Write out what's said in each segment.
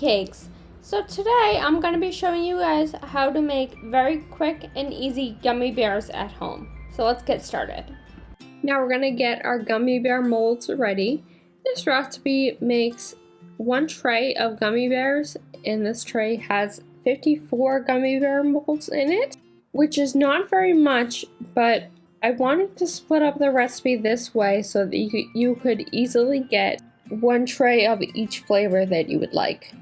cakes. So today I'm going to be showing you guys how to make very quick and easy gummy bears at home. So let's get started. Now we're going to get our gummy bear molds ready. This recipe makes one tray of gummy bears, and this tray has 54 gummy bear molds in it, which is not very much, but I wanted to split up the recipe this way so that you could easily get one tray of each flavor that you would like.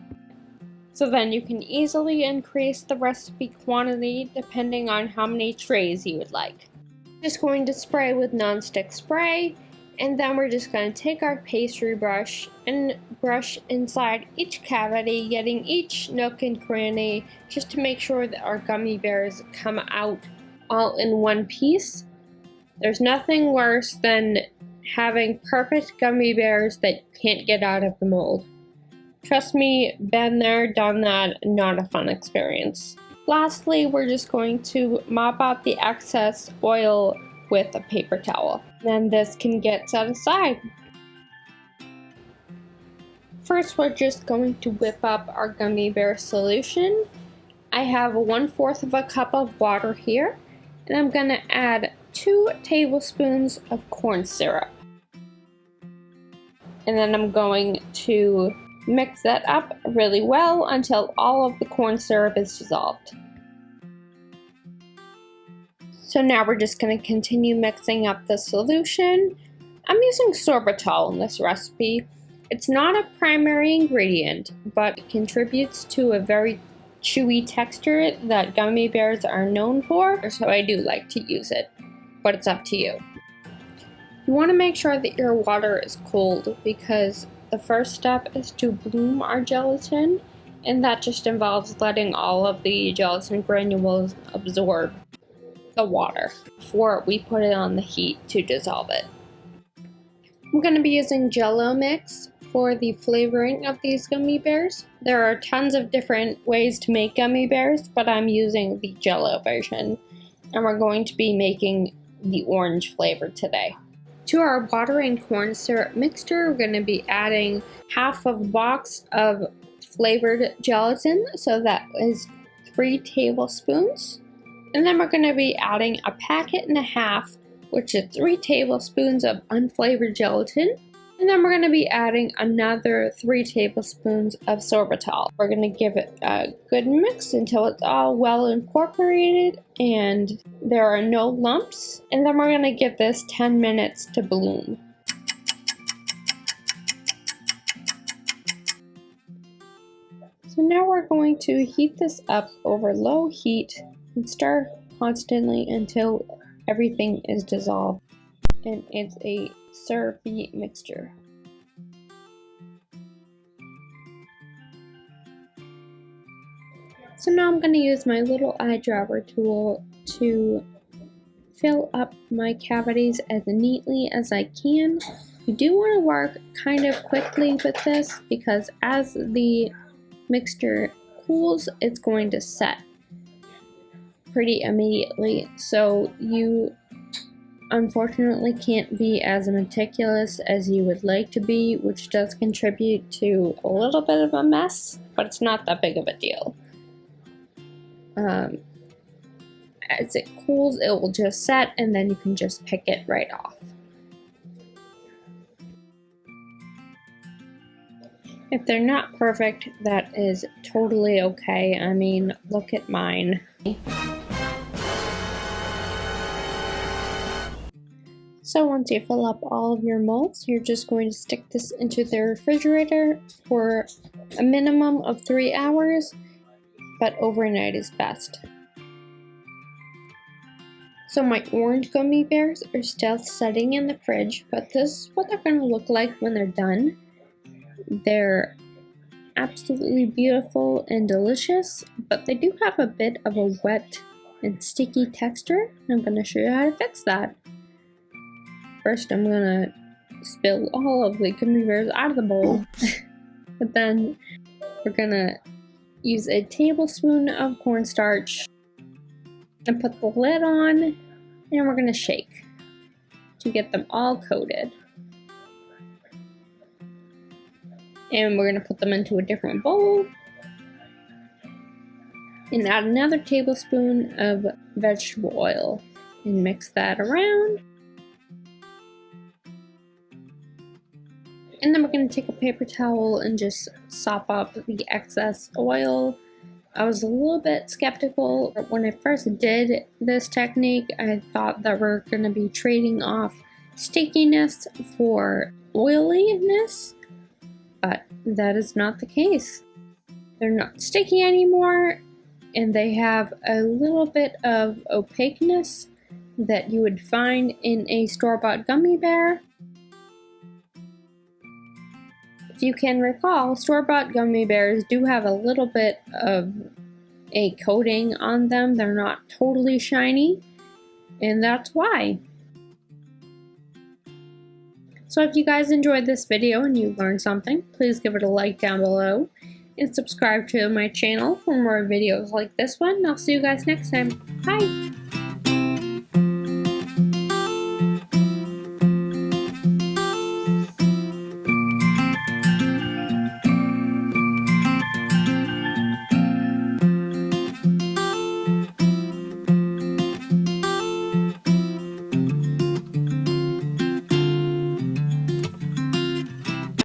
So then you can easily increase the recipe quantity depending on how many trays you would like. Just going to spray with non-stick spray, and then we're just going to take our pastry brush and brush inside each cavity, getting each nook and cranny just to make sure that our gummy bears come out all in one piece. There's nothing worse than having perfect gummy bears that you can't get out of the mold. Trust me, been there, done that, not a fun experience. Lastly, we're just going to mop out the excess oil with a paper towel. Then this can get set aside. First, we're just going to whip up our gummy bear solution. I have 1/4 of a cup of water here, and I'm going to add 2 tablespoons of corn syrup. And then I'm going to mix that up really well until all of the corn syrup is dissolved. So now we're just going to continue mixing up the solution. I'm using sorbitol in this recipe. It's not a primary ingredient, but it contributes to a very chewy texture that gummy bears are known for, so I do like to use it, but it's up to you. You want to make sure that your water is cold because the first step is to bloom our gelatin, and that just involves letting all of the gelatin granules absorb the water before we put it on the heat to dissolve it. I'm going to be using Jello mix for the flavoring of these gummy bears. There are tons of different ways to make gummy bears, but I'm using the Jello version, and we're going to be making the orange flavor today. To our water and corn syrup mixture, we're going to be adding 1/2 box of flavored gelatin, so that is 3 tablespoons. And then we're going to be adding 1.5 packets, which is 3 tablespoons of unflavored gelatin. And then we're going to be adding another 3 tablespoons of sorbitol. We're going to give it a good mix until it's all well incorporated and there are no lumps. And then we're going to give this 10 minutes to bloom. So now we're going to heat this up over low heat and stir constantly until everything is dissolved and it's a syrupy mixture. So now I'm going to use my little eyedropper tool to fill up my cavities as neatly as I can. You do want to work kind of quickly with this because as the mixture cools, it's going to set pretty immediately, so you unfortunately can't be as meticulous as you would like to be, which does contribute to a little bit of a mess, but it's not that big of a deal. As it cools, it will just set and then you can just pick it right off. If they're not perfect, that is totally okay. I mean, look at mine. So once you fill up all of your molds, you're just going to stick this into the refrigerator for a minimum of 3 hours, but overnight is best. So my orange gummy bears are still sitting in the fridge, but this is what they're going to look like when they're done. They're absolutely beautiful and delicious, but they do have a bit of a wet and sticky texture, and I'm going to show you how to fix that. First, I'm gonna spill all of the gummy bears out of the bowl, but then we're gonna use a tablespoon of cornstarch and put the lid on, and we're gonna shake to get them all coated. And we're going to put them into a different bowl. And add another tablespoon of vegetable oil and mix that around. And then we're going to take a paper towel and just sop up the excess oil. I was a little bit skeptical when I first did this technique. I thought that we're going to be trading off stickiness for oiliness, but that is not the case. They're not sticky anymore, and they have a little bit of opaqueness that you would find in a store-bought gummy bear. If you can recall, store-bought gummy bears do have a little bit of a coating on them. They're not totally shiny, and that's why. So if you guys enjoyed this video and you learned something, please give it a like down below and subscribe to my channel for more videos like this one. I'll see you guys next time. Bye!